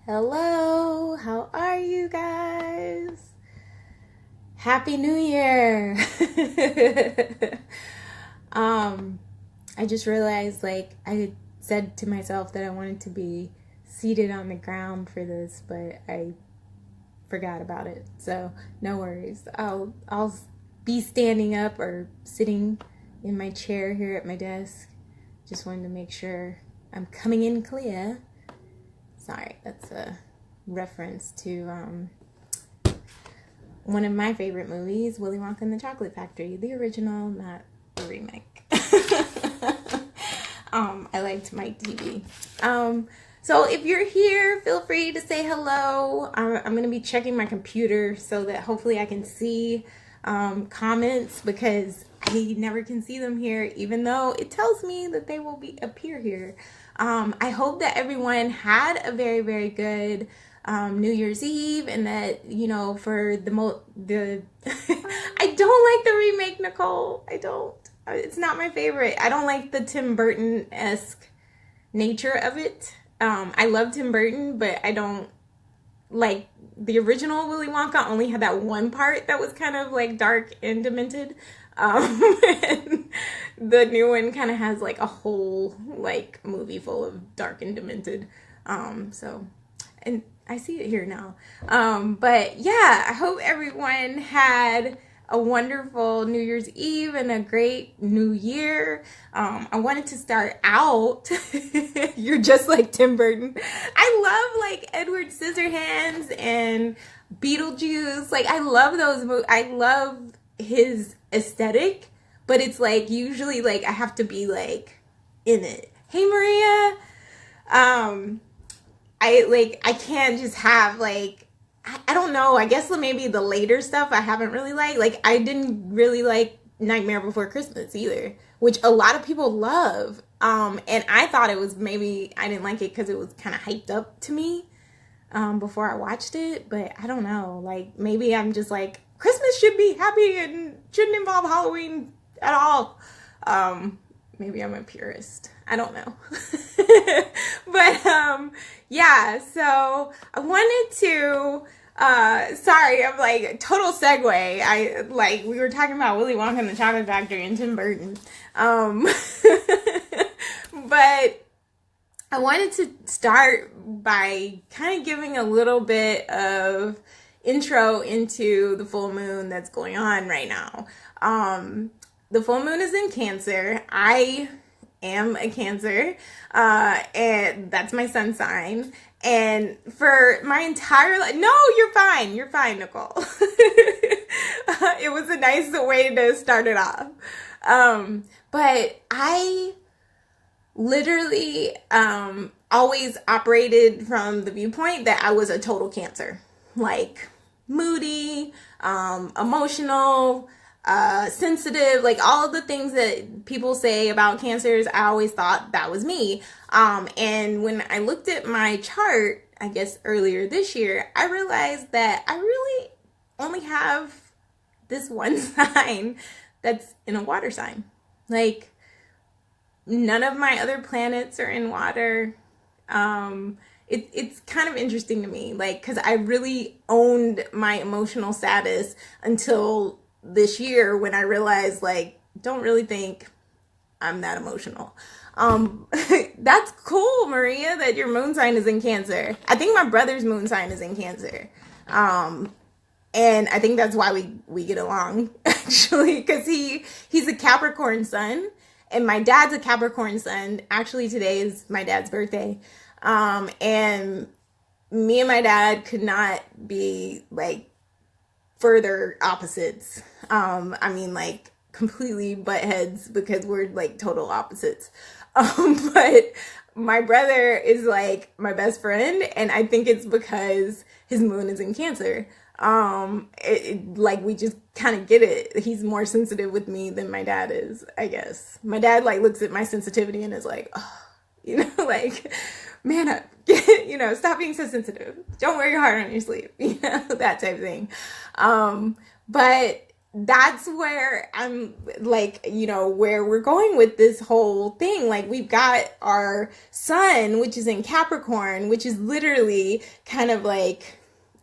Hello, how are you guys? Happy New Year. um I just realized I said to myself that I wanted to be seated on the ground for this, but I forgot about it. So, no worries. I'll be standing up or sitting in my chair here at my desk. Just wanted to make sure I'm coming in clear. Sorry, that's a reference to one of my favorite movies, Willy Wonka and the Chocolate Factory, the original, not the remake. I liked Mike TV. So if you're here, feel free to say hello. I'm going to be checking my computer so that hopefully I can see comments, because I never can see them here, even though it tells me that they will appear here. I hope that everyone had a very, very good New Year's Eve, and that, for the I don't like the remake, Nicole. I don't. It's not my favorite. I don't like the Tim Burton-esque nature of it. I love Tim Burton, but I don't like the original Willy Wonka. Only had that one part that was kind of dark and demented. And the new one kind of has a whole movie full of dark and demented. And I see it here now. But yeah, I hope everyone had a wonderful New Year's Eve and a great New Year. I wanted to start out. You're just like Tim Burton. I love Edward Scissorhands and Beetlejuice. I love those movies. I love his aesthetic, but it's usually I have to be in it. Hey Maria, I can't just have I don't know, I guess maybe the later stuff I haven't really liked. I didn't really like Nightmare Before Christmas either, which a lot of people love. And I thought it was, maybe I didn't like it because it was kind of hyped up to me before I watched it, but I don't know. Maybe I'm just Christmas should be happy and shouldn't involve Halloween at all. Maybe I'm a purist. I don't know. But yeah, so I wanted to sorry, I'm total segue. We were talking about Willy Wonka and the Chocolate Factory and Tim Burton. But I wanted to start by kind of giving a little bit of intro into the full moon that's going on right now. The full moon is in Cancer. I am a Cancer, and that's my sun sign. And for my entire life, no, you're fine, Nicole. It was a nice way to start it off. But I literally always operated from the viewpoint that I was a total Cancer, moody, emotional, sensitive, all of the things that people say about Cancers. I always thought that was me. And when I looked at my chart, I guess earlier this year, I realized that I really only have this one sign that's in a water sign. None of my other planets are in water. It's kind of interesting to me, because I really owned my emotional status until this year, when I realized, don't really think I'm that emotional. That's cool, Maria, that your moon sign is in Cancer. I think my brother's moon sign is in Cancer. And I think that's why we get along, actually, because he's a Capricorn sun, and my dad's a Capricorn sun. Actually, today is my dad's birthday. And me and my dad could not be further opposites. Completely butt heads, because we're total opposites. But my brother is my best friend, and I think it's because his moon is in Cancer. We just kind of get it. He's more sensitive with me than my dad is, I guess. My dad looks at my sensitivity and is oh, man up, stop being so sensitive. Don't wear your heart on your sleeve, that type of thing. But that's where I'm like, where we're going with this whole thing. Like, we've got our sun, which is in Capricorn, which is literally kind of like,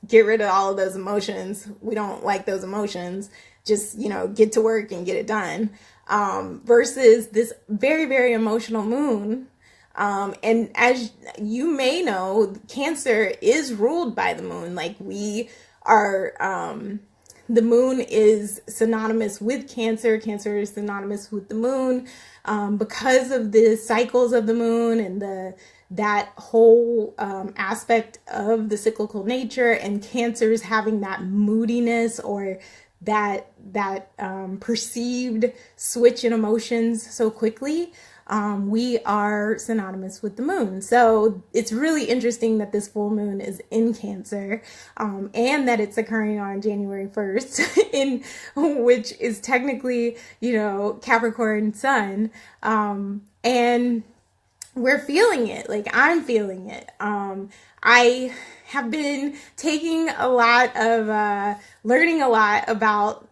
get rid of all of those emotions. We don't like those emotions. Just, get to work and get it done. Versus this very, very emotional moon. And as you may know, Cancer is ruled by the moon. Like, we are, the moon is synonymous with Cancer. Cancer is synonymous with the moon, because of the cycles of the moon and that whole aspect of the cyclical nature, and Cancer's having that moodiness or that perceived switch in emotions so quickly. We are synonymous with the moon. So it's really interesting that this full moon is in Cancer, and that it's occurring on January 1st, which is technically, Capricorn sun. And we're feeling it. Like, I'm feeling it. I have been taking a lot of, learning a lot about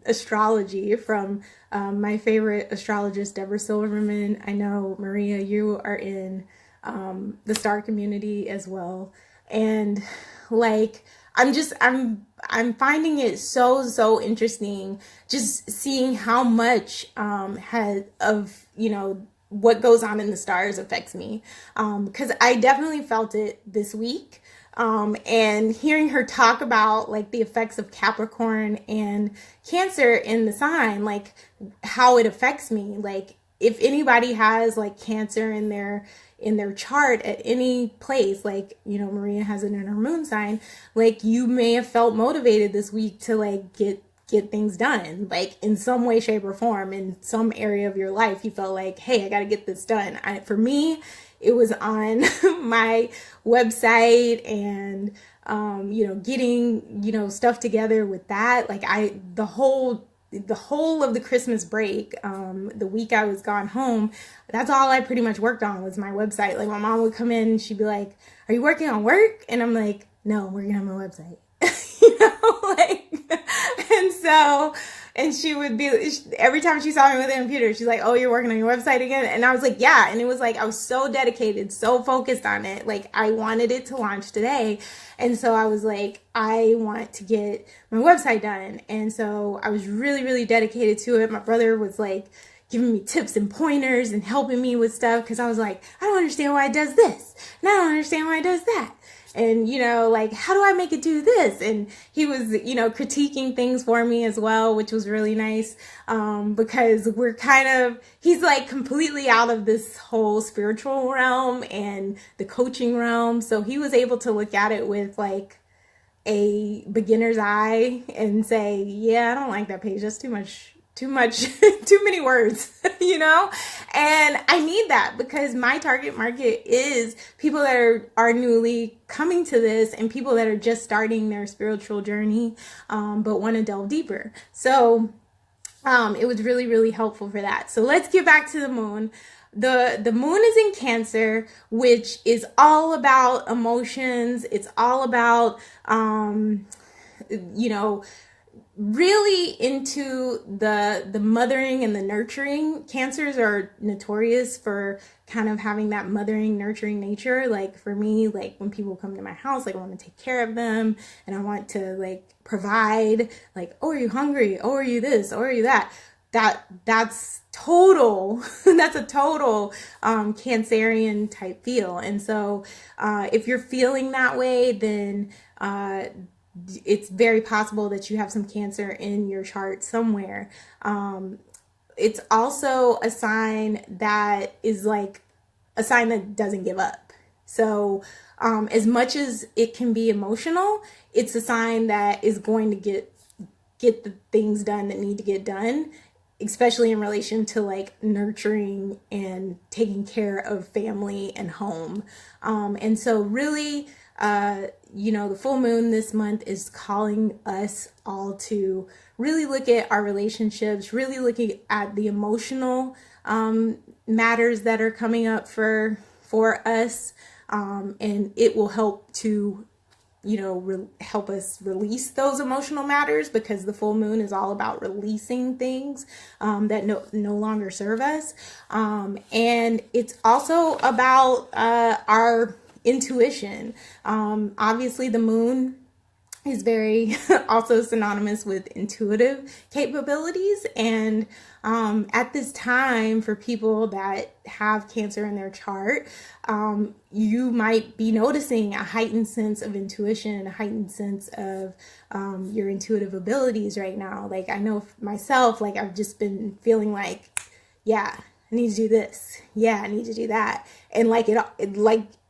astrology from my favorite astrologist, Deborah Silverman. I know, Maria, you are in the star community as well. And like, I'm finding it so interesting, just seeing how much what goes on in the stars affects me, because I definitely felt it this week. And hearing her talk about like the effects of Capricorn and Cancer in the sign, like how it affects me. Like, if anybody has like Cancer in their chart at any place, like, Maria has it in her moon sign, like, you may have felt motivated this week to like get things done, like in some way, shape, or form. In some area of your life, you felt like, hey, I got to get this done. For me, it was on my website and, getting, stuff together with that. Like, the whole of the Christmas break, the week I was gone home, that's all I pretty much worked on was my website. Like, my mom would come in and she'd be like, are you working on work? And I'm like, no, I'm working on my website. And she would be, every time she saw me with the computer, she's like, oh, you're working on your website again? And I was like, yeah. And it was like, I was so dedicated, so focused on it. Like, I wanted it to launch today. And so I was like, I want to get my website done. And so I was really, really dedicated to it. My brother was like giving me tips and pointers and helping me with stuff, because I was like, I don't understand why it does this, and I don't understand why it does that. And, like, how do I make it do this? And he was, critiquing things for me as well, which was really nice, because he's like completely out of this whole spiritual realm and the coaching realm. So he was able to look at it with like a beginner's eye and say, yeah, I don't like that page. That's too much, too many words, and I need that, because my target market is people that are newly coming to this, and people that are just starting their spiritual journey, but want to delve deeper. So it was really, really helpful for that. So let's get back to the moon. The moon is in Cancer, which is all about emotions. It's all about, really into the mothering and the nurturing. Cancers are notorious for kind of having that mothering, nurturing nature. Like, for me, like, when people come to my house, like, I want to take care of them, and I want to like provide, like, oh, are you hungry? Oh, are you this? Oh, are you that? That's total that's a total Cancerian type feel. And so if you're feeling that way, then it's very possible that you have some Cancer in your chart somewhere. It's also a sign that is like a sign that doesn't give up. So as much as it can be emotional, it's a sign that is going to get the things done that need to get done, especially in relation to like nurturing and taking care of family and home. And so really, the full moon this month is calling us all to really look at our relationships, really looking at the emotional matters that are coming up for us, and it will help to help us release those emotional matters, because the full moon is all about releasing things that no longer serve us. And it's also about our intuition. Obviously, the moon is very also synonymous with intuitive capabilities. And at this time, for people that have Cancer in their chart, you might be noticing a heightened sense of intuition, a heightened sense of your intuitive abilities right now. Like, I know myself, like, I've just been feeling like, yeah, I need to do this. Yeah, I need to do that. And like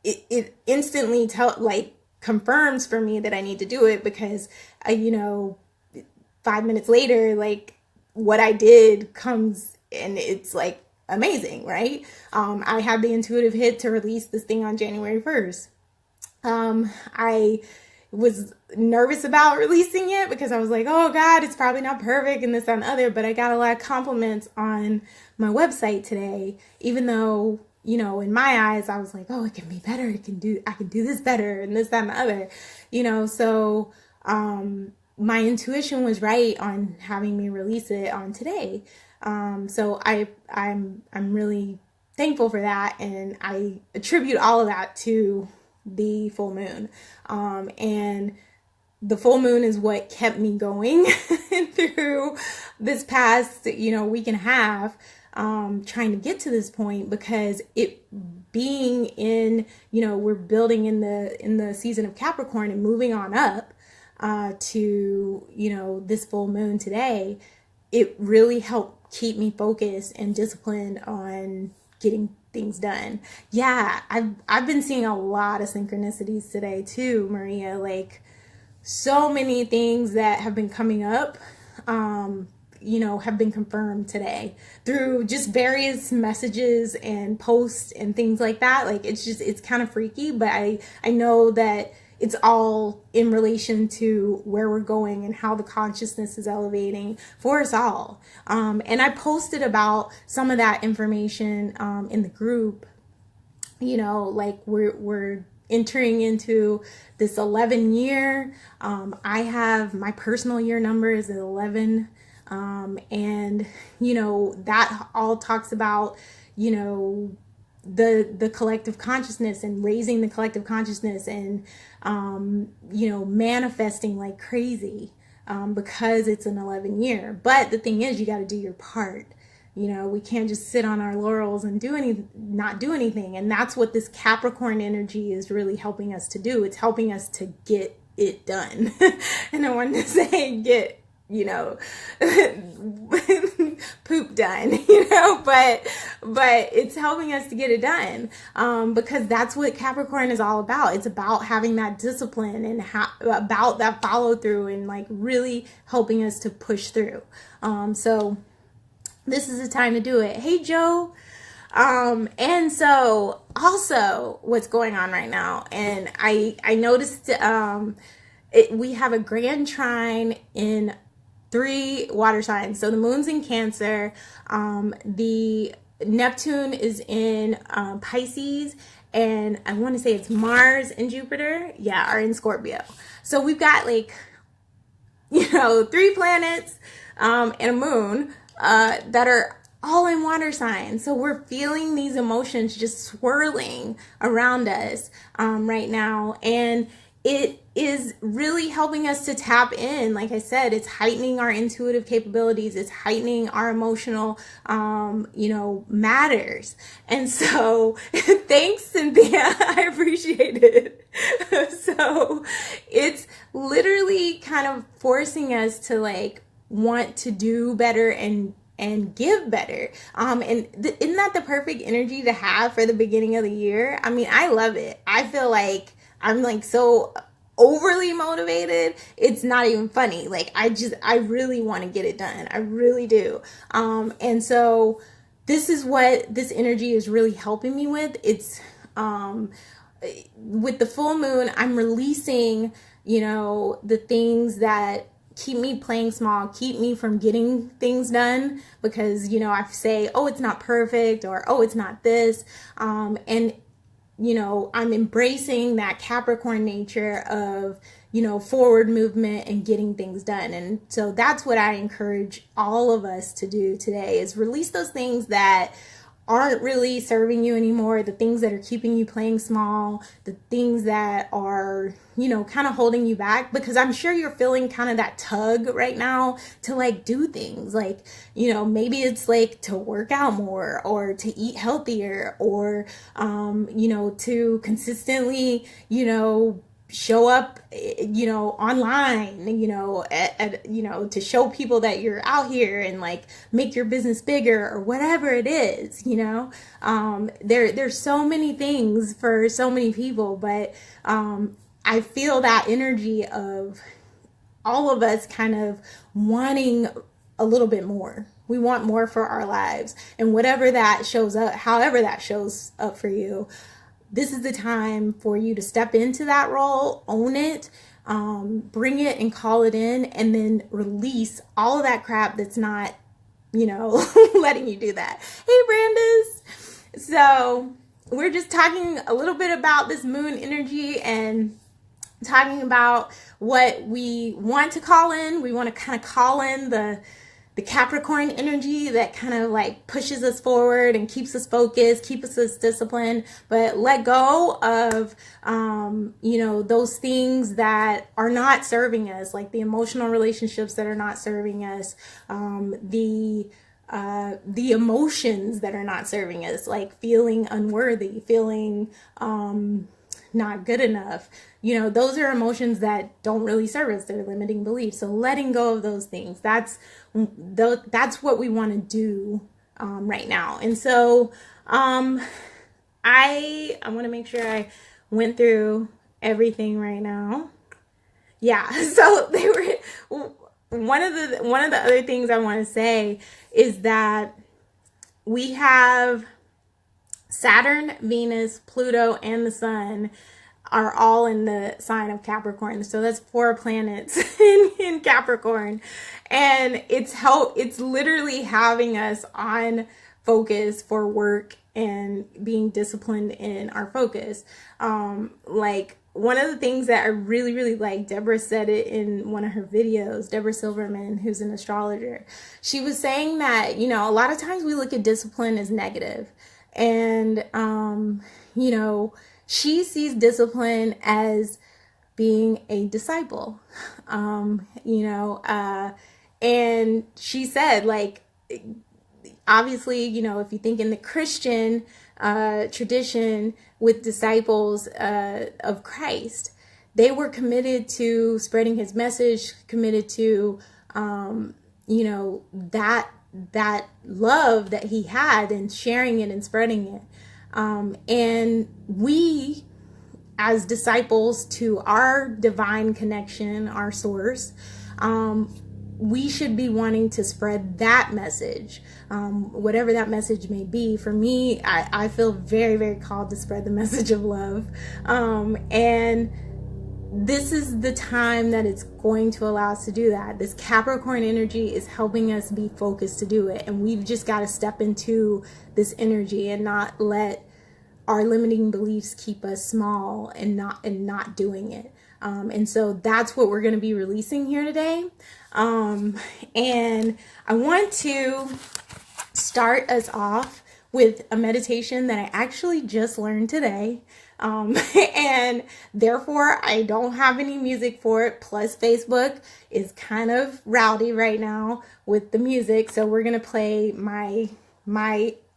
it instantly confirms for me that I need to do it, because 5 minutes later, like, what I did comes and it's like amazing, right? I had the intuitive hit to release this thing on January 1st. I was nervous about releasing it because I was like, oh God, it's probably not perfect and this, that, and the other. But I got a lot of compliments on my website today, even though, in my eyes, I was like, oh, it can be better. I can do this better and this, that, and the other, so, my intuition was right on having me release it on today. So I'm really thankful for that. And I attribute all of that to the full moon. And the full moon is what kept me going through this past, week and a half, trying to get to this point, because it being in, we're building in the season of Capricorn and moving on up to, this full moon today, it really helped keep me focused and disciplined on getting things done. Yeah, I've been seeing a lot of synchronicities today too, Maria. Like, so many things that have been coming up, have been confirmed today through just various messages and posts and things like that. Like, it's kind of freaky, but I know that it's all in relation to where we're going and how the consciousness is elevating for us all. And I posted about some of that information in the group. Like, we're entering into this 11 year. I have my personal year number is 11. And that all talks about, the collective consciousness and raising the collective consciousness and, manifesting like crazy, because it's an 11 year. But the thing is, you got to do your part. We can't just sit on our laurels and not do anything. And that's what this Capricorn energy is really helping us to do. It's helping us to get it done. And I wanted to say get, poop done, but it's helping us to get it done, because that's what Capricorn is all about. It's about having that discipline and about that follow through and like really helping us to push through. So this is the time to do it. Hey, Joe. And so also what's going on right now, and I noticed, we have a grand trine in 3 water signs. So the moon's in Cancer, the Neptune is in Pisces, and I want to say it's Mars and Jupiter, are in Scorpio. So we've got 3 planets and a moon that are all in water signs. So we're feeling these emotions just swirling around us right now, and it is really helping us to tap in. Like I said, it's heightening our intuitive capabilities. It's heightening our emotional, matters. And so thanks, Cynthia. I appreciate it. So it's literally kind of forcing us to want to do better and give better. And isn't that the perfect energy to have for the beginning of the year? I mean, I love it. I feel like I'm so overly motivated. It's not even funny. I really want to get it done. I really do. And so this is what this energy is really helping me with. It's, with the full moon, I'm releasing, the things that keep me playing small, keep me from getting things done, because, I say, oh, it's not perfect, or, oh, it's not this. And I'm embracing that Capricorn nature of, forward movement and getting things done. And so that's what I encourage all of us to do today, is release those things that aren't really serving you anymore, the things that are keeping you playing small, the things that are, kind of holding you back, because I'm sure you're feeling kind of that tug right now to like do things like, maybe it's like to work out more or to eat healthier or, to consistently, show up, online, to show people that you're out here and like make your business bigger or whatever it is, there's so many things for so many people, but, I feel that energy of all of us kind of wanting a little bit more. We want more for our lives, and whatever that shows up, however that shows up for you, this is the time for you to step into that role, own it, bring it and call it in, and then release all of that crap that's not, letting you do that. Hey, Brandis. So we're just talking a little bit about this moon energy and talking about what we want to call in. We want to kind of call in the Capricorn energy that kind of like pushes us forward and keeps us focused, keeps us disciplined, but let go of, those things that are not serving us, like the emotional relationships that are not serving us, the emotions that are not serving us, like feeling unworthy, feeling, not good enough. Those are emotions that don't really serve us. They're limiting beliefs. So letting go of those things, that's what we want to do right now. And so I want to make sure I went through everything right now. Yeah. So they were one of the other things I want to say is that we have Saturn, Venus, Pluto, and the Sun are all in the sign of Capricorn. So that's 4 planets in Capricorn. And it's literally having us on focus for work and being disciplined in our focus. Like one of the things that I really, really like, Deborah said it in one of her videos, Deborah Silverman, who's an astrologer. She was saying that, a lot of times we look at discipline as negative. And, she sees discipline as being a disciple, and she said, like, obviously, if you think in the Christian tradition with disciples of Christ, they were committed to spreading his message, committed to, that love that he had and sharing it and spreading it. And we, as disciples to our divine connection, our source, we should be wanting to spread that message, whatever that message may be. For me, I feel very, very called to spread the message of love. And this is the time that it's going to allow us to do that. This Capricorn energy is helping us be focused to do it. And we've just got to step into this energy and not let our limiting beliefs keep us small and not doing it. And so that's what we're going to be releasing here today. And I want to start us off with a meditation that I actually just learned today. And therefore I don't have any music for it. Plus Facebook is kind of rowdy right now with the music. So we're going to play my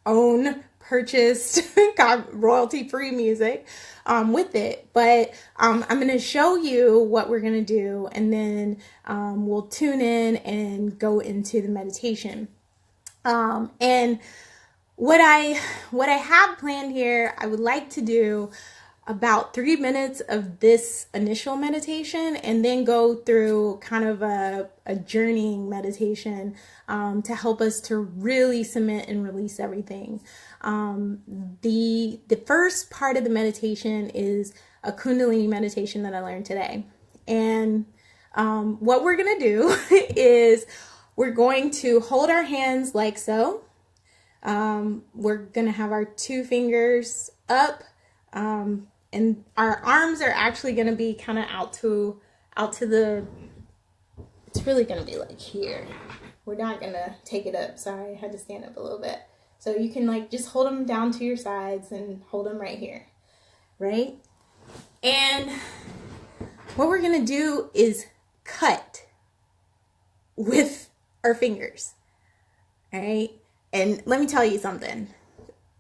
own purchased royalty-free music with it. But I'm going to show you what we're going to do, and then we'll tune in and go into the meditation. And what I have planned here, I would like to do about 3 minutes of this initial meditation and then go through kind of a journeying meditation to help us to really cement and release everything. The first part of the meditation is a Kundalini meditation that I learned today. And what we're going to do is we're going to hold our hands like so. We're going to have our 2 fingers up And our arms are actually going to be kind of out to the, it's really going to be like here. We're not going to take it up. Sorry, I had to stand up a little bit. So you can like just hold them down to your sides and hold them right here, right? And what we're going to do is cut with our fingers, all right? And let me tell you something.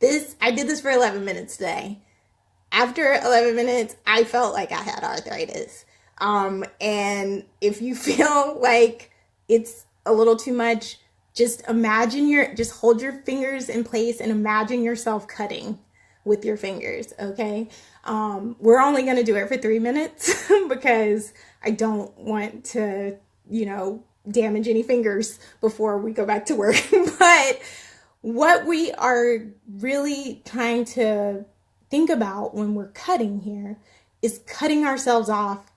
I did this for 11 minutes today. After 11 minutes, I felt like I had arthritis. And if you feel like it's a little too much, just hold your fingers in place and imagine yourself cutting with your fingers, okay? We're only going to do it for 3 minutes because I don't want to, damage any fingers before we go back to work. But what we are really trying to think about when we're cutting here is cutting ourselves off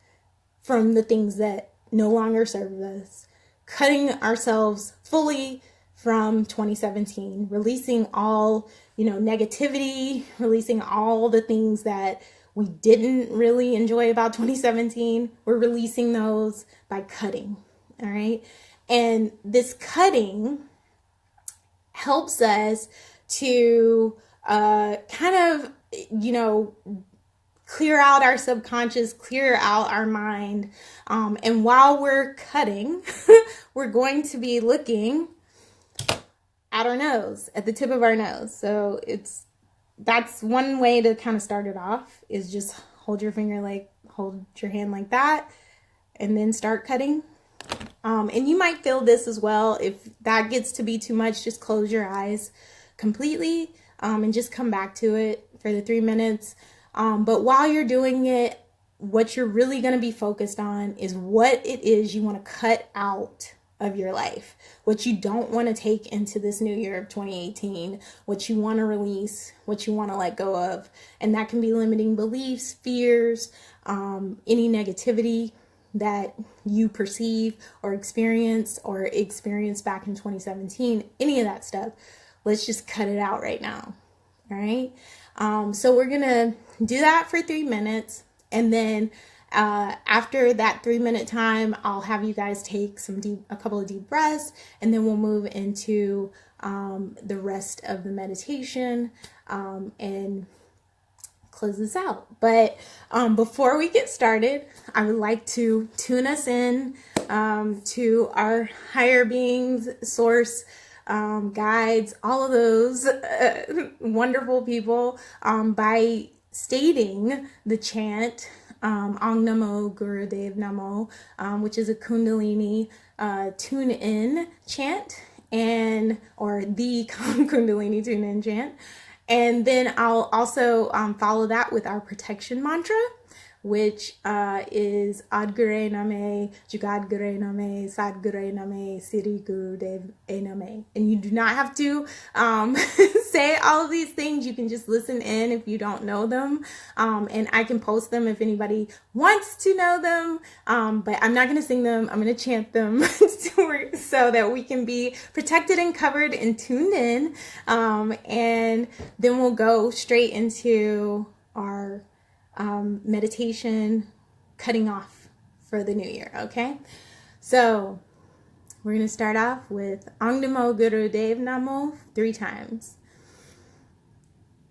from the things that no longer serve us, cutting ourselves fully from 2017, releasing all, negativity, releasing all the things that we didn't really enjoy about 2017. We're releasing those by cutting, all right? And this cutting helps us to kind of, clear out our subconscious, clear out our mind. And while we're cutting, we're going to be looking at our nose, at the tip of our nose. So that's one way to kind of start it off, is just hold your hand like that and then start cutting. And you might feel this as well. If that gets to be too much, just close your eyes completely and just come back to it for the 3 minutes. But while you're doing it, what you're really going to be focused on is what it is you want to cut out of your life, what you don't want to take into this new year of 2018, what you want to release, what you want to let go of. And that can be limiting beliefs, fears, any negativity that you perceive or experienced back in 2017, any of that stuff. Let's just cut it out right now. All right. So we're going to do that for 3 minutes. And then after that 3 minute time, I'll have you guys take a couple of deep breaths, and then we'll move into the rest of the meditation and close this out. But before we get started, I would like to tune us in to our higher beings, source, guides, all of those wonderful people by stating the chant Ong Namo Gurudev Namo, which is a Kundalini tune in chant, or the Kundalini tune in chant. And then I'll also follow that with our protection mantra, which is Adgure Name, Jugadgure Name, Sadgure Name, Siri Gurudev Name. And you do not have to say all of these things. You can just listen in if you don't know them. And I can post them if anybody wants to know them. But I'm not going to sing them. I'm going to chant them so that we can be protected and covered and tuned in. And then we'll go straight into our meditation, cutting off for the new year. Okay, so we're going to start off with Ong Namo Gurudev Namo 3 times.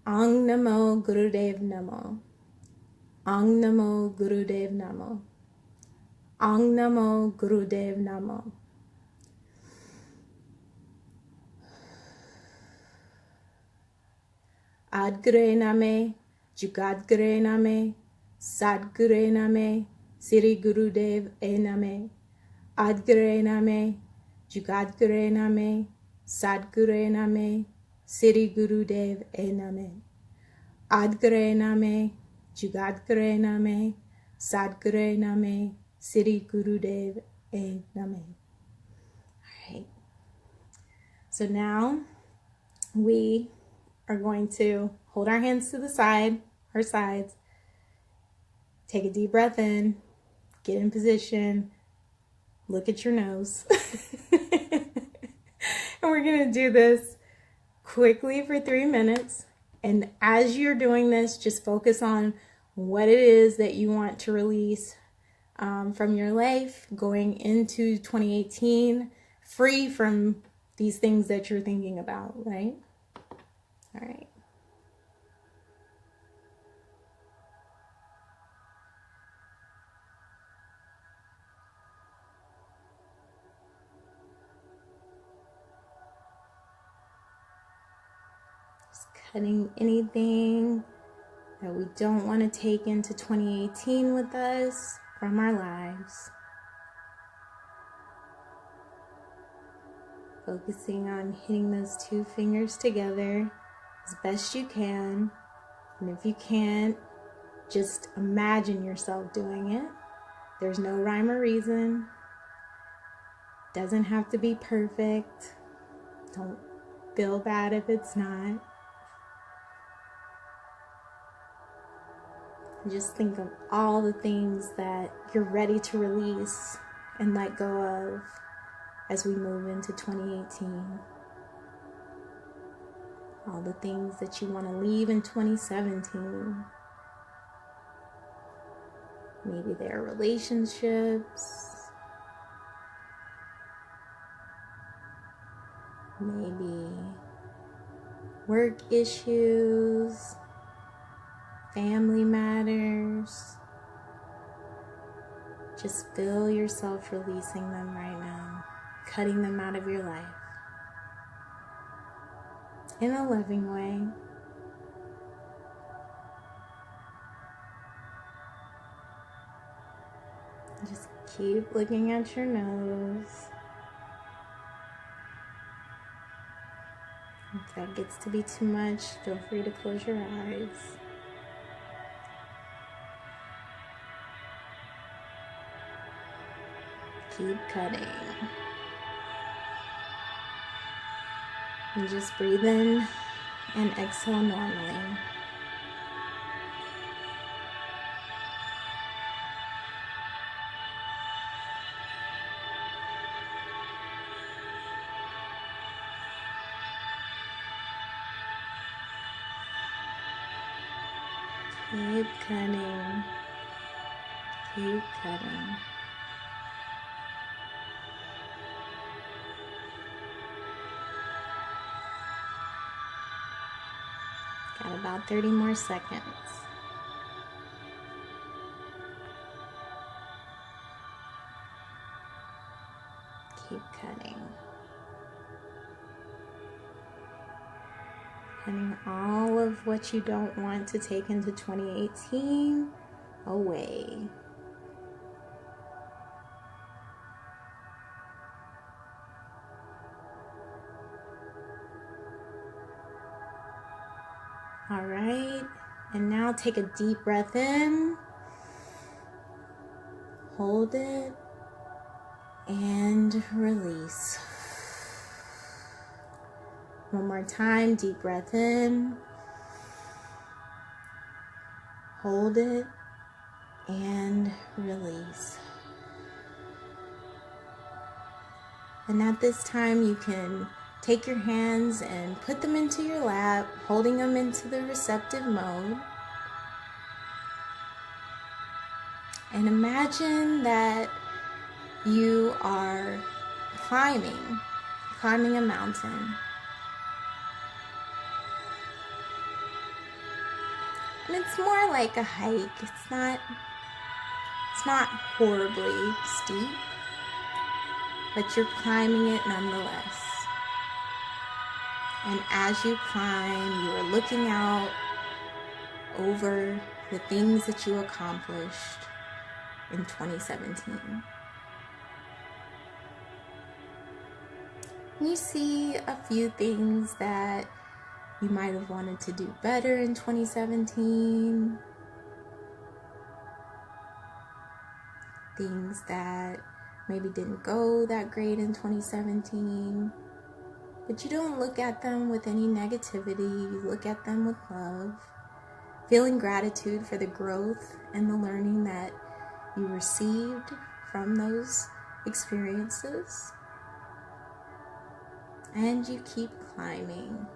Ong Namo Gurudev Namo. Ong Namo Gurudev Namo. Ong Namo Gurudev Namo. Adgure Name, Jugadgure Name, Sadgure Name, Siri Gurudev Name. Adgure Name, Jugadgure Name, Sadgure Name, Siri Gurudev Name. Adgure Name, Jugadgure Name, Sadgure Name, Siri Gurudev Name. All right. So now we are going to hold our hands to our sides, take a deep breath in, get in position, look at your nose. And we're going to do this quickly for 3 minutes. And as you're doing this, just focus on what it is that you want to release from your life going into 2018, free from these things that you're thinking about, right? All right. Just cutting anything that we don't want to take into 2018 with us from our lives. Focusing on hitting those two fingers together as best you can. And if you can't, just imagine yourself doing it. There's no rhyme or reason. Doesn't have to be perfect. Don't feel bad if it's not. Just think of all the things that you're ready to release and let go of as we move into 2018. All the things that you want to leave in 2017. Maybe they're relationships. Maybe work issues. Family matters. Just feel yourself releasing them right now, cutting them out of your life in a loving way. Just keep looking at your nose. If that gets to be too much, feel free to close your eyes. Keep cutting. And just breathe in and exhale normally. Keep cutting. Keep cutting. Got about 30 more seconds. Keep cutting. Cutting all of what you don't want to take into 2018 away. All right, and now take a deep breath in, hold it, and release. One more time, deep breath in, hold it, and release. And at this time, you can take your hands and put them into your lap, holding them into the receptive mode. And imagine that you are climbing a mountain. And it's more like a hike. It's not horribly steep, but you're climbing it nonetheless. And as you climb, you are looking out over the things that you accomplished in 2017. You see a few things that you might have wanted to do better in 2017. Things that maybe didn't go that great in 2017. But you don't look at them with any negativity. You look at them with love, feeling gratitude for the growth and the learning that you received from those experiences. And you keep climbing,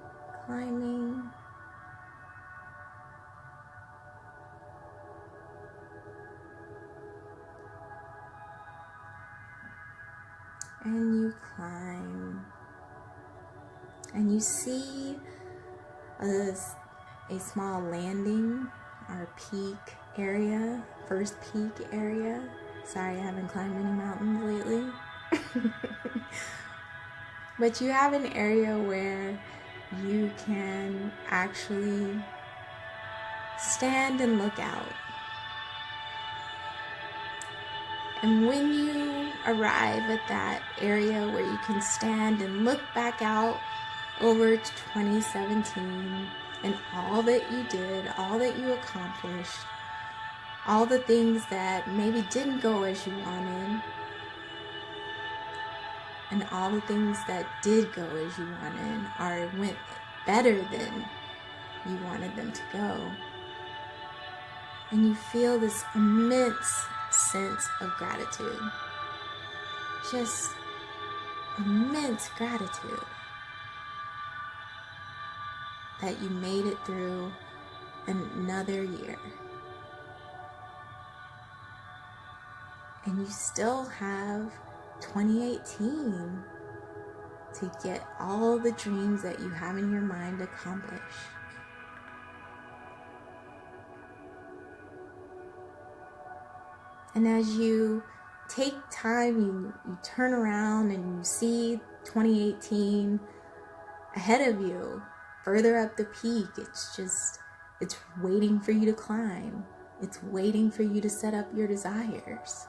and you climb, and you see a small landing or peak area, first peak area. Sorry, I haven't climbed any mountains lately. But you have an area where you can actually stand and look out. And when you arrive at that area where you can stand and look back out over 2017 and all that you did, all that you accomplished, all the things that maybe didn't go as you wanted, and all the things that did go as you wanted or went better than you wanted them to go. And you feel this immense sense of gratitude. Just immense gratitude that you made it through another year. And you still have 2018 to get all the dreams that you have in your mind accomplished. And as you take time, you turn around and you see 2018 ahead of you, further up the peak. It's waiting for you to climb. It's waiting for you to set up your desires.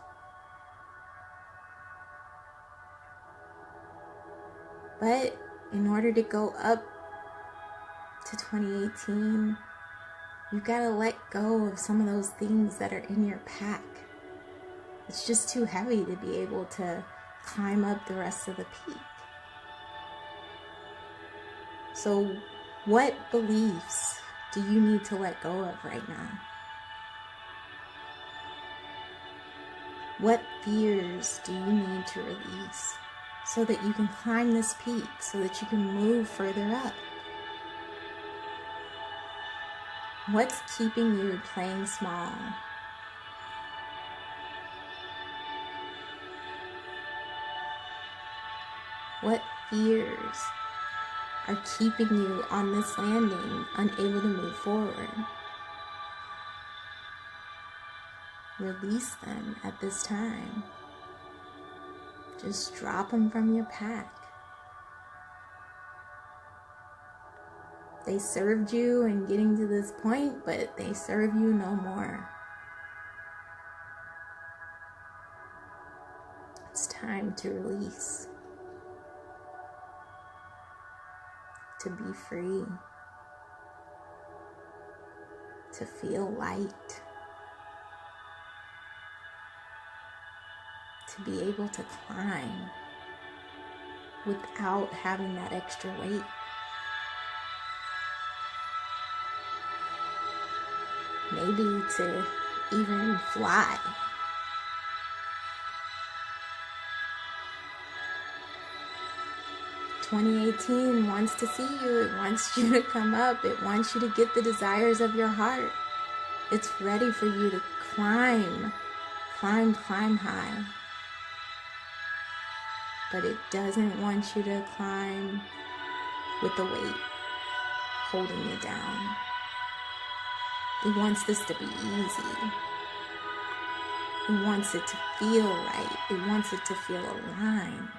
But in order to go up to 2018, you've got to let go of some of those things that are in your pack. It's just too heavy to be able to climb up the rest of the peak. So what beliefs do you need to let go of right now? What fears do you need to release so that you can climb this peak, so that you can move further up? What's keeping you playing small? What fears are keeping you on this landing, unable to move forward? Release them at this time. Just drop them from your pack. They served you in getting to this point, but they serve you no more. It's time to release. To be free. To feel light. To be able to climb without having that extra weight. Maybe to even fly. "2018 wants to see you. It wants you to come up. It wants you to get the desires of your heart. It's ready for you to climb high. But it doesn't want you to climb with the weight holding you down. It wants this to be easy. It wants it to feel right. It wants it to feel aligned.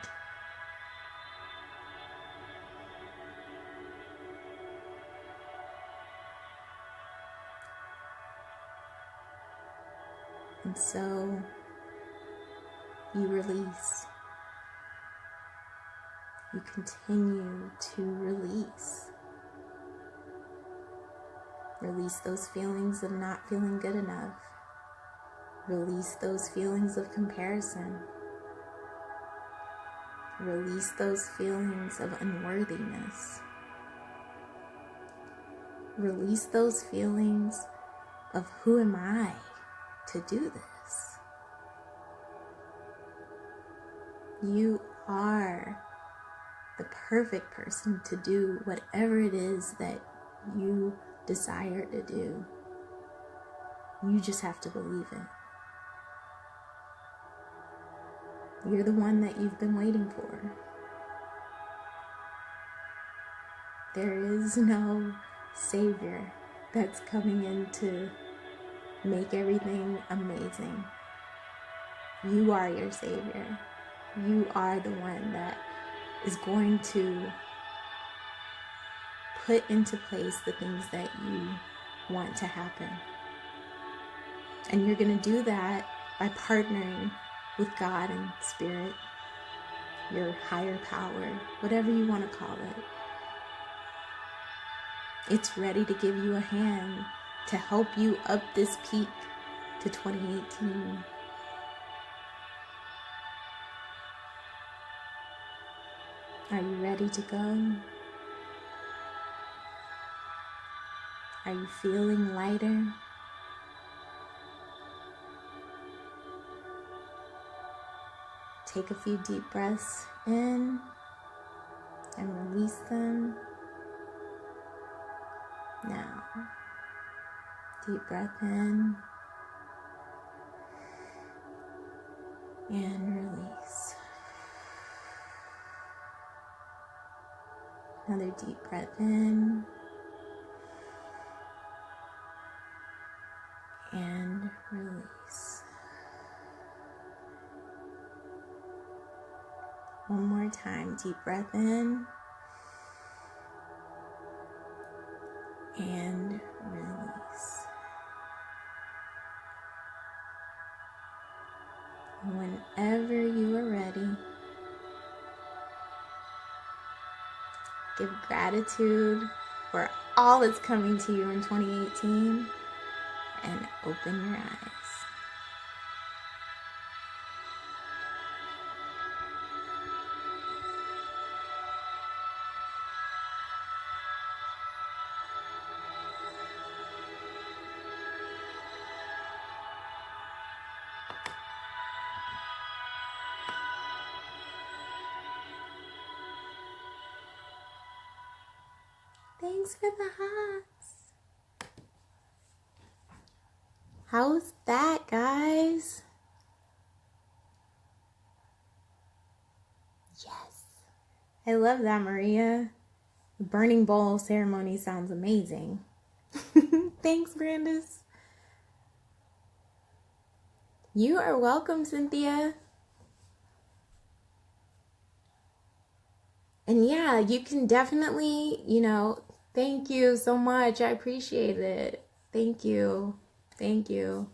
And so you release. You continue to release. Release those feelings of not feeling good enough. Release those feelings of comparison. Release those feelings of unworthiness. Release those feelings of who am I to do this? You are the perfect person to do whatever it is that you desire to do. You just have to believe it. You're the one that you've been waiting for. There is no Savior that's coming in to make everything amazing. You are your Savior. You are the one that is going to put into place the things that you want to happen. And you're going to do that by partnering with God and Spirit, your higher power, whatever you want to call it. It's ready to give you a hand to help you up this peak to 2018. Are you ready to go? Are you feeling lighter? Take a few deep breaths in and release them. Now, deep breath in and release. Another deep breath in and release. One more time, deep breath in and release. Whenever you are ready, give gratitude for all that's coming to you in 2018 and open your eyes. Thanks for the hearts. How's that, guys? Yes. I love that, Maria. The burning bowl ceremony sounds amazing. Thanks, Brandis. You are welcome, Cynthia. And yeah, you can definitely, thank you so much. I appreciate it. Thank you. Thank you.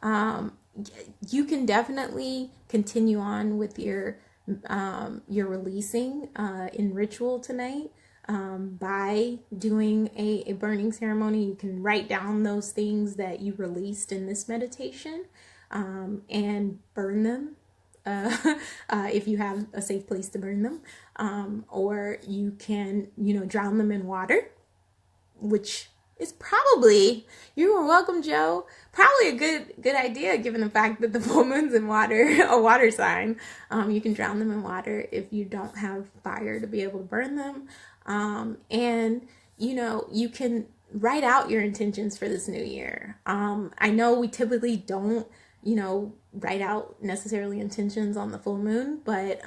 You can definitely continue on with your releasing in ritual tonight by doing a burning ceremony. You can write down those things that you released in this meditation and burn them. If you have a safe place to burn them, or you can, drown them in water, which is probably, you are welcome, Joe, probably a good idea given the fact that the full moon's in water, a water sign. You can drown them in water if you don't have fire to be able to burn them. And you can write out your intentions for this new year. I know we typically don't write out necessarily intentions on the full moon, but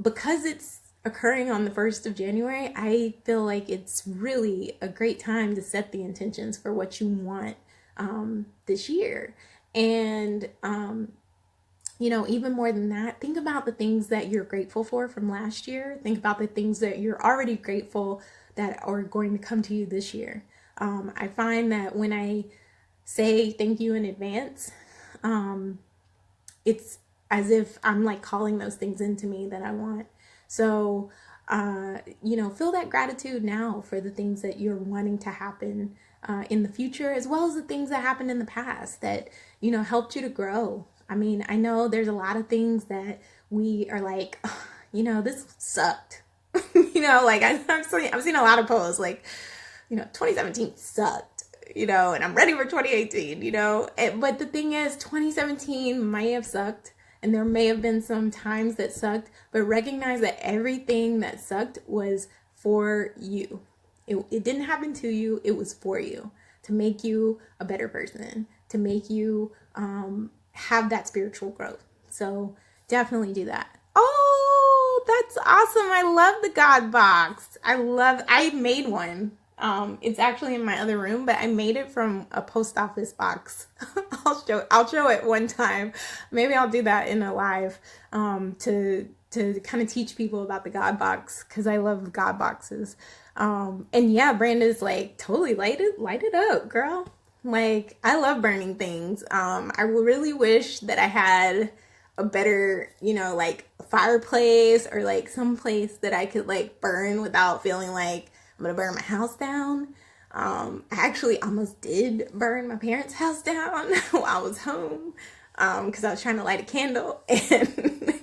because it's occurring on the 1st of January, I feel like it's really a great time to set the intentions for what you want this year. And even more than that, think about the things that you're grateful for from last year. Think about the things that you're already grateful that are going to come to you this year. I find that when I say thank you in advance, it's as if I'm like calling those things into me that I want. So, feel that gratitude now for the things that you're wanting to happen in the future, as well as the things that happened in the past that, helped you to grow. I mean, I know there's a lot of things that we are like, this sucked. I've seen a lot of posts like, 2017 sucked. And I'm ready for 2018, but the thing is 2017 may have sucked and there may have been some times that sucked, but recognize that everything that sucked was for you. It didn't happen to you. It was for you to make you a better person, to make you have that spiritual growth. So, Definitely do that. Oh, that's awesome. I love the God box. I made one. It's actually in my other room, but I made it from a post office box. I'll show it one time. Maybe I'll do that in a live, to kind of teach people about the God box, because I love God boxes. And yeah, Branda's like, totally light it up, girl. Like, I love burning things. I really wish that I had a better, like fireplace, or like some place that I could like burn without feeling like I'm gonna burn my house down. I actually almost did burn my parents' house down while I was home, because I was trying to light a candle, and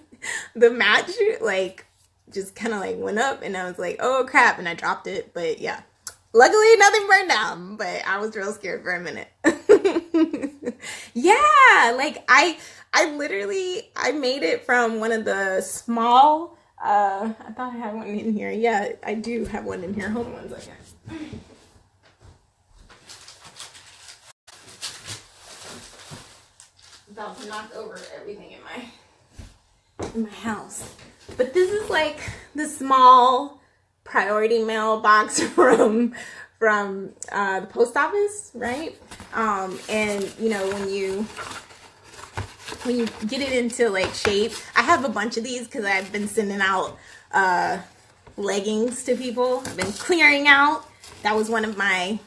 the match like just kind of like went up, and I was like, oh crap, and I dropped it. But yeah, luckily nothing burned down, but I was real scared for a minute. Yeah, like I made it from one of the small, I thought I had one in here. Yeah, I do have one in here. Hold on one second. About to knock over everything in my house. But this is like the small priority mail box from the post office, right? And when you get it into like shape, I have a bunch of these because I've been sending out leggings to people. I've been clearing out. That was one of my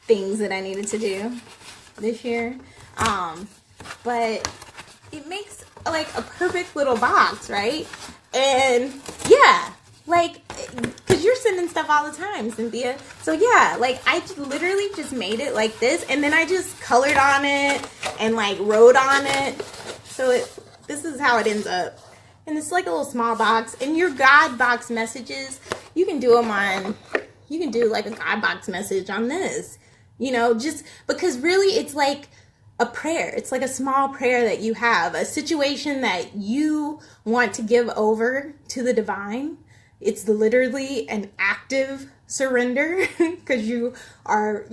things that I needed to do this year. But it makes like a perfect little box, right? And yeah, like, because you're sending stuff all the time, Cynthia. So yeah, like I literally just made it like this, and then I just colored on it and like wrote on it. So this is how it ends up. And it's like a little small box. And your God box messages, you can do like a God box message on this, just because really it's like a prayer. It's like a small prayer that you have, a situation that you want to give over to the divine. It's literally an active surrender, because you are,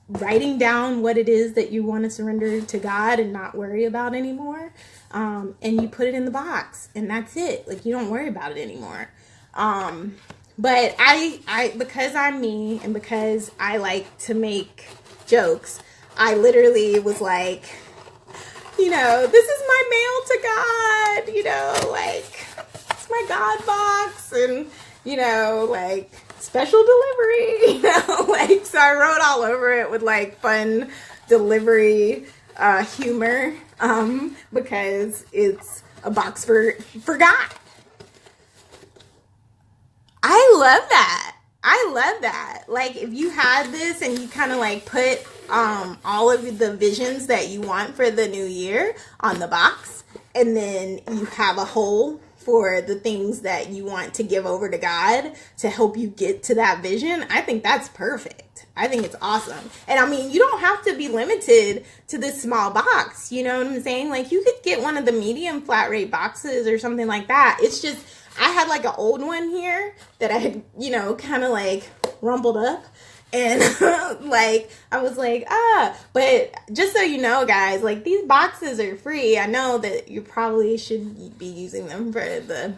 writing down what it is that you want to surrender to God and not worry about anymore. And you put it in the box, and that's it. Like, you don't worry about it anymore. But I because I'm me, and because I like to make jokes, I literally was like, this is my mail to God, like, it's my God box, and, like, special delivery, like, so I wrote all over it with, like, fun delivery humor, because it's a box for God. I love that. I love that. Like, if you had this and you kind of like put all of the visions that you want for the new year on the box, and then you have a hole for the things that you want to give over to God to help you get to that vision, I think that's perfect. I think it's awesome. And I mean, you don't have to be limited to this small box. You know what I'm saying? Like, you could get one of the medium flat rate boxes or something like that. It's just, I had like an old one here that I had, kind of like rumpled up. And like, I was like, but just so you know, guys, like, these boxes are free. I know that you probably should be using them for the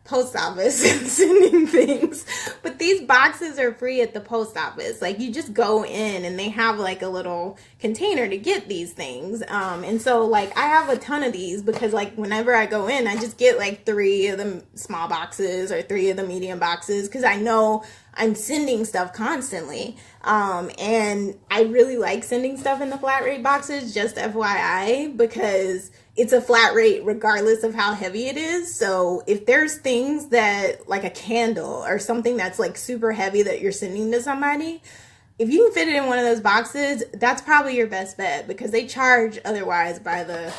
post office and sending things, but these boxes are free at the post office. Like, you just go in and they have like a little container to get these things. And so like, I have a ton of these because like, whenever I go in, I just get like 3 of the small boxes or 3 of the medium boxes, because I know I'm sending stuff constantly. And I really like sending stuff in the flat rate boxes, just FYI, because it's a flat rate regardless of how heavy it is. So if there's things that, like a candle or something that's like super heavy that you're sending to somebody, if you can fit it in one of those boxes, that's probably your best bet, because they charge otherwise by the,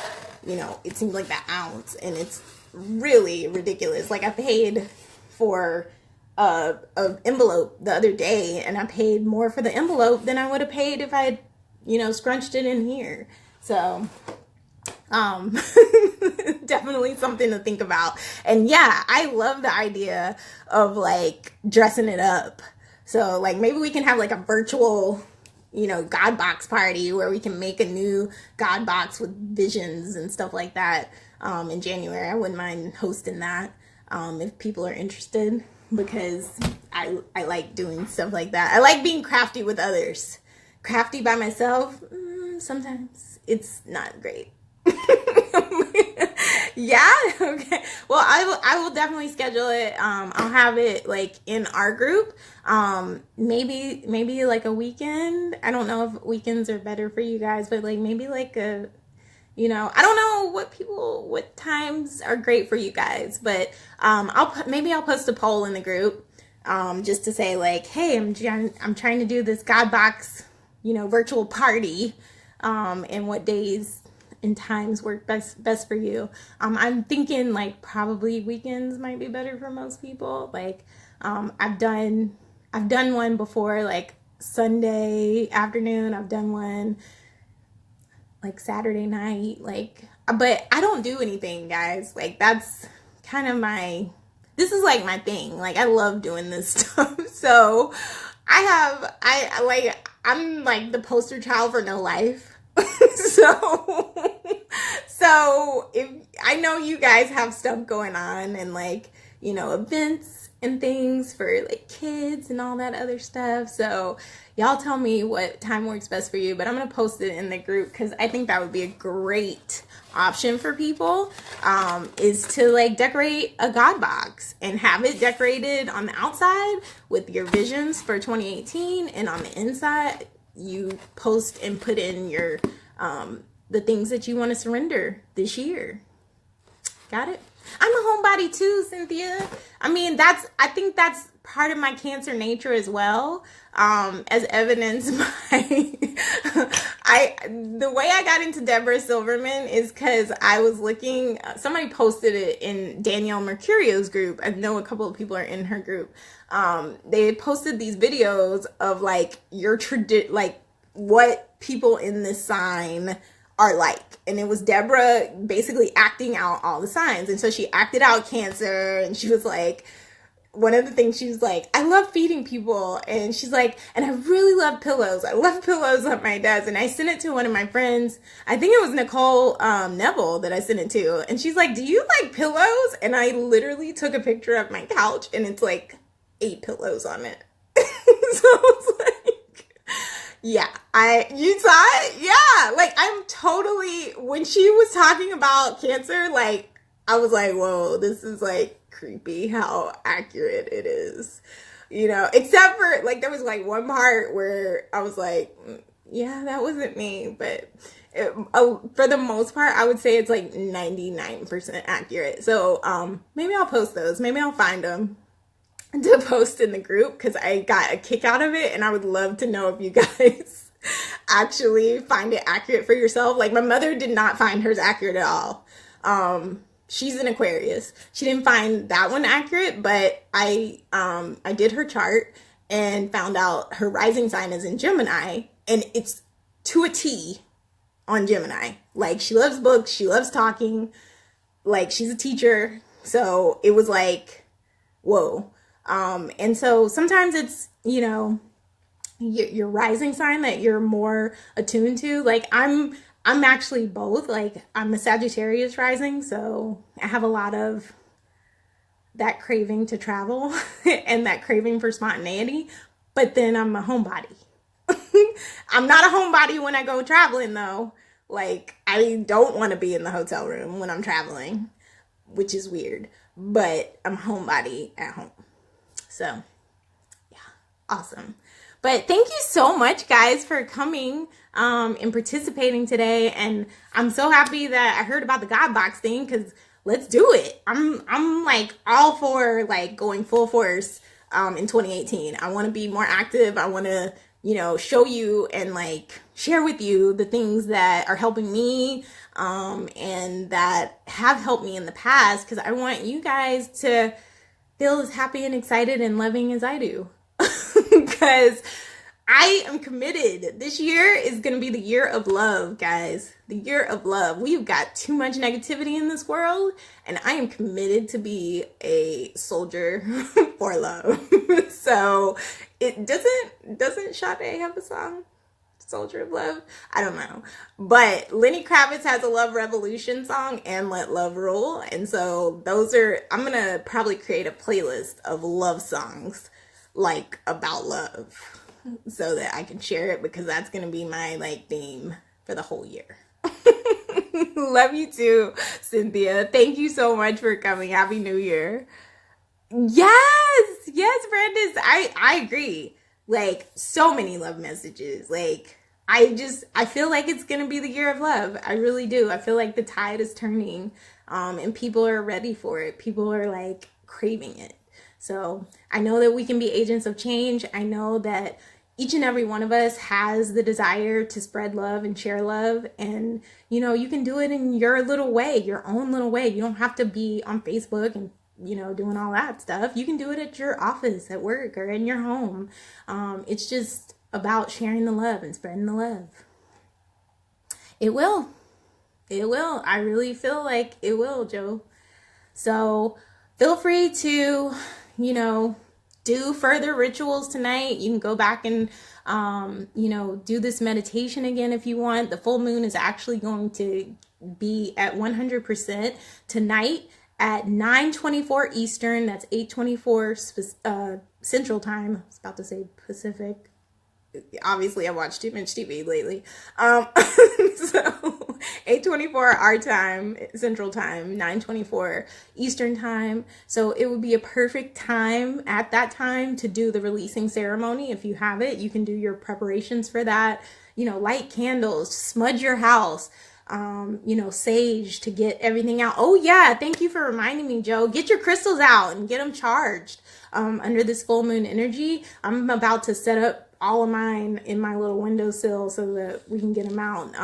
it seems like the ounce, and it's really ridiculous. Like, I paid for a envelope the other day, and I paid more for the envelope than I would have paid if I had, scrunched it in here. So definitely something to think about. And yeah, I love the idea of like dressing it up. So like, maybe we can have like a virtual, God box party where we can make a new God box with visions and stuff like that. in January. I wouldn't mind hosting that if people are interested, because I like doing stuff like that. I like being crafty with others. Crafty by myself, sometimes it's not great. Yeah. Okay. Well, I will definitely schedule it. I'll have it like in our group. Maybe like a weekend. I don't know if weekends are better for you guys, but like maybe like a, I don't know what times are great for you guys, but maybe I'll post a poll in the group just to say like, hey, I'm trying to do this God box, virtual party, and what days and times work best for you. I'm thinking like probably weekends might be better for most people. Like I've done one before, like Sunday afternoon. I've done one like Saturday night, but I don't do anything, guys. Like that's kind of this is like my thing. Like I love doing this stuff. So I'm like the poster child for no life. So if I know you guys have stuff going on and like, events and things for like kids and all that other stuff. So y'all tell me what time works best for you, but I'm going to post it in the group because I think that would be a great option for people, is to like decorate a God box and have it decorated on the outside with your visions for 2018, and on the inside you post and put in your the things that you want to surrender this year. Got it? I'm a homebody too, Cynthia. I think that's part of my Cancer nature as well, as evidenced by the way I got into Deborah Silverman is because I was looking. Somebody posted it in Danielle Mercurio's group. I know a couple of people are in her group. They had posted these videos of like like what people in this sign are like, and it was Deborah basically acting out all the signs. And so she acted out Cancer, and she was like, one of the things she was like, I love feeding people, and she's like, and I really love pillows. I love pillows on my desk. And I sent it to one of my friends. I think it was Nicole Neville that I sent it to, and she's like, do you like pillows? And I literally took a picture of my couch, and it's like 8 pillows on it. So it's like, yeah, you saw it? Yeah, like I'm totally, when she was talking about Cancer, like I was like, whoa, this is like creepy how accurate it is, except for like there was like one part where I was like, yeah, that wasn't me, but for the most part I would say it's like 99% accurate. So maybe I'll post those, maybe I'll find them to post in the group because I got a kick out of it, and I would love to know if you guys actually find it accurate for yourself. Like my mother did not find hers accurate at all. She's an Aquarius. She didn't find that one accurate, but I did her chart and found out her rising sign is in Gemini, and it's to a T on Gemini. Like she loves books, she loves talking, like she's a teacher. So it was like, whoa. And so sometimes it's, your rising sign that you're more attuned to. Like I'm actually both. Like I'm a Sagittarius rising, so I have a lot of that craving to travel and that craving for spontaneity, but then I'm a homebody. I'm not a homebody when I go traveling though. Like I don't want to be in the hotel room when I'm traveling, which is weird, but I'm a homebody at home. So, yeah, awesome. But thank you so much, guys, for coming and participating today. And I'm so happy that I heard about the God box thing, because let's do it. I'm like all for like going full force in 2018. I want to be more active. I want to, show you and like share with you the things that are helping me and that have helped me in the past, because I want you guys to feel as happy and excited and loving as I do. Because I am committed. This year is going to be the year of love, guys. The year of love. We've got too much negativity in this world, and I am committed to be a soldier for love. So it doesn't Sade have a song Soldier of Love. I don't know. But Lenny Kravitz has a Love Revolution song and Let Love Rule. And so I'm going to probably create a playlist of love songs like about love so that I can share it, because that's going to be my like theme for the whole year. Love you too, Cynthia. Thank you so much for coming. Happy New Year. Yes, Brandis. I agree. Like, so many love messages. Like, I feel like it's gonna be the year of love. I really do. I feel like the tide is turning, and people are ready for it. People are like craving it. So I know that we can be agents of change. I know that each and every one of us has the desire to spread love and share love. And, you know, you can do it in your little way, your own little way. You don't have to be on Facebook and, you know, doing all that stuff. You can do it at your office, at work, or in your home. It's just about sharing the love and spreading the love. It will. I really feel like it will, Joe. So feel free to, you know, do further rituals tonight. You can go back and, you know, do this meditation again if you want. The full moon is actually going to be at 100% tonight at 9:24 Eastern. That's 8:24 Central Time. I was about to say Pacific. Obviously, I watched too much TV lately. So 8:24 our time, Central Time, 9:24 Eastern Time. So it would be a perfect time at that time to do the releasing ceremony. If you have it, you can do your preparations for that. You know, light candles, smudge your house, you know, sage to get everything out. Oh yeah, thank you for reminding me, Joe. Get your crystals out and get them charged under this full moon energy. I'm about to set up all of mine in my little windowsill so that we can get them out.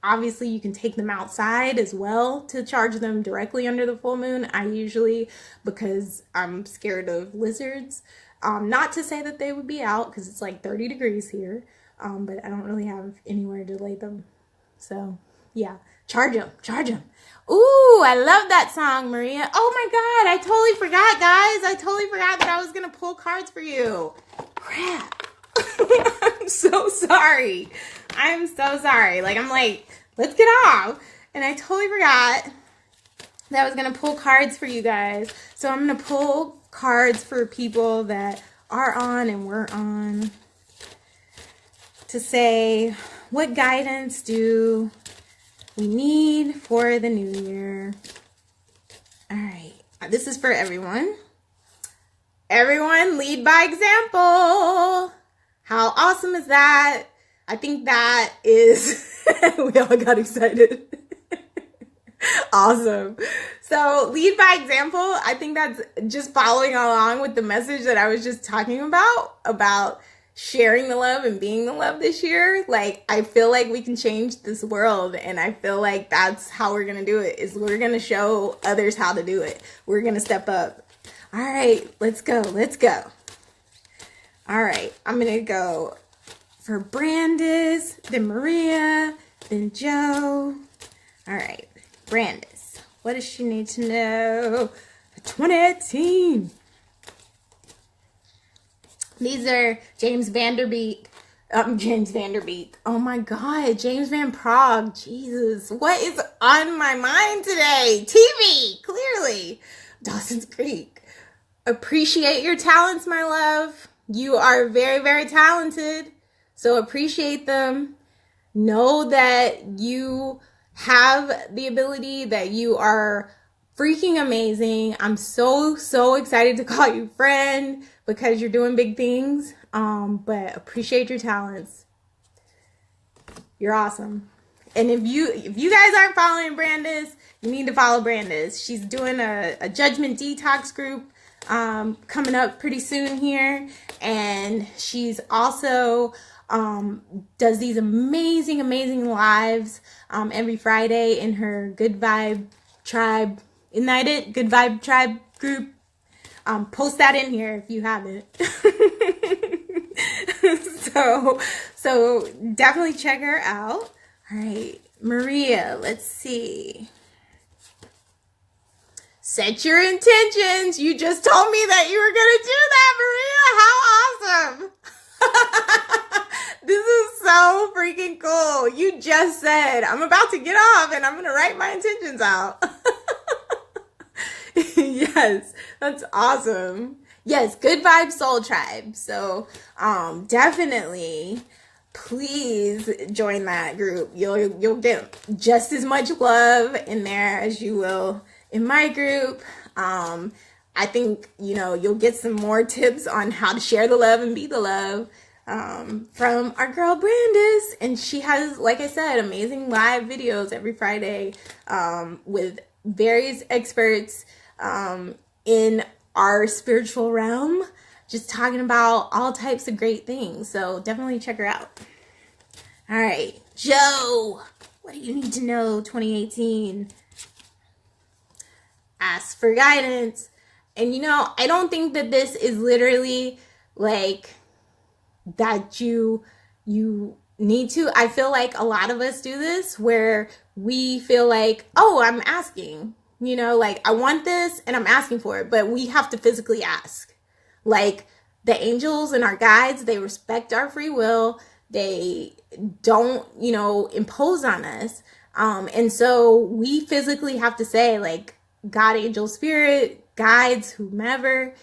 Obviously you can take them outside as well to charge them directly under the full moon. I usually, because I'm scared of lizards, not to say that they would be out because it's like 30 degrees here, but I don't really have anywhere to lay them. So yeah, charge them. Ooh, I love that song, Maria. Oh my God, I totally forgot, guys. I totally forgot that I was gonna pull cards for you. Crap. I'm so sorry. I'm so sorry. Like, I'm like, let's get off. And I totally forgot that I was going to pull cards for you guys. So I'm going to pull cards for people that are on and were on to say, what guidance do we need for the new year? All right. This is for everyone. Everyone lead by example. How awesome is that? I think that is, we all got excited. Awesome. So lead by example. I think that's just following along with the message that I was just talking about sharing the love and being the love this year. Like, I feel like we can change this world, and I feel like that's how we're going to do it, is we're going to show others how to do it. We're going to step up. All right, let's go. All right, I'm going to go for Brandis, then Maria, then Joe. All right, Brandis, what does she need to know for 2018? These are James Vanderbeek. Oh my God, James Van Prague. Jesus, what is on my mind today? TV, clearly. Dawson's Creek. Appreciate your talents, my love. You are very, very talented, so appreciate them. Know that you have the ability, that you are freaking amazing. I'm so, so excited to call you friend because you're doing big things, but appreciate your talents. You're awesome. And if you guys aren't following Brandis, you need to follow Brandis. She's doing a judgment detox group coming up pretty soon here, and she's also does these amazing lives every Friday in her Good Vibe Tribe, isn't that it? Good Vibe Tribe group. Post that in here if you haven't. so definitely check her out. All right, Maria, let's see. Set your intentions. You just told me that you were going to do that, Maria. How awesome. This is so freaking cool. You just said, I'm about to get off and I'm going to write my intentions out. Yes, that's awesome. Yes, Good Vibes Soul Tribe. So, definitely, please join that group. You'll get just as much love in there as you will in my group. I think, you'll get some more tips on how to share the love and be the love from our girl Brandis. And she has, like I said, amazing live videos every Friday with various experts in our spiritual realm, just talking about all types of great things. So definitely check her out. All right, Joe, what do you need to know 2018? Ask for guidance. And I don't think that this is literally like that you need to. I feel like a lot of us do this where we feel like, oh, I'm asking, like I want this and I'm asking for it, but we have to physically ask. Like the angels and our guides, they respect our free will. They don't, impose on us. And so we physically have to say, like, God, angel, spirit, guides, whomever,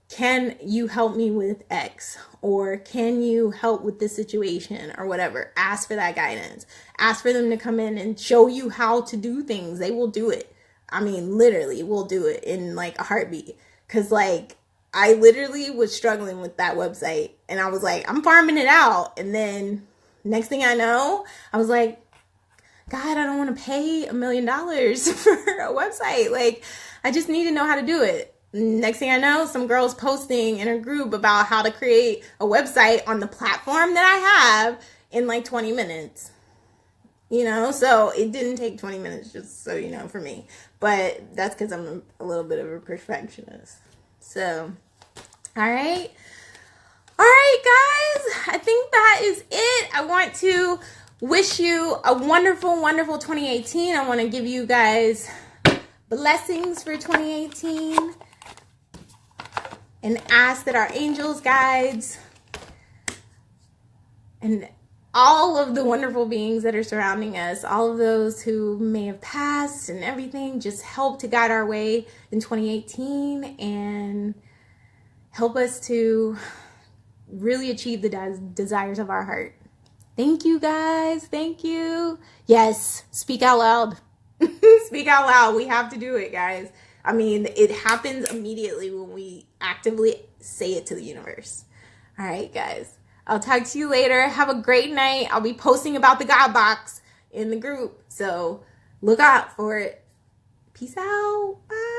can you help me with X? Or can you help with this situation or whatever? Ask for that guidance. Ask for them to come in and show you how to do things. They will do it. I mean, literally will do it in like a heartbeat. Cause like, I literally was struggling with that website and I was like, I'm farming it out. And then next thing I know, I was like, God, I don't want to pay $1 million for a website. Like, I just need to know how to do it. Next thing I know, some girl's posting in a group about how to create a website on the platform that I have in like 20 minutes. So it didn't take 20 minutes, just so you know, for me. But that's because I'm a little bit of a perfectionist. So, all right. All right, guys. I think that is it. I want to wish you a wonderful, wonderful 2018. I want to give you guys blessings for 2018 and ask that our angels, guides, and all of the wonderful beings that are surrounding us, all of those who may have passed and everything, just help to guide our way in 2018 and help us to really achieve the desires of our heart. Thank you, guys. Thank you. Yes, speak out loud. Speak out loud. We have to do it, guys. I mean, it happens immediately when we actively say it to the universe. All right, guys. I'll talk to you later. Have a great night. I'll be posting about the God Box in the group, so look out for it. Peace out. Bye.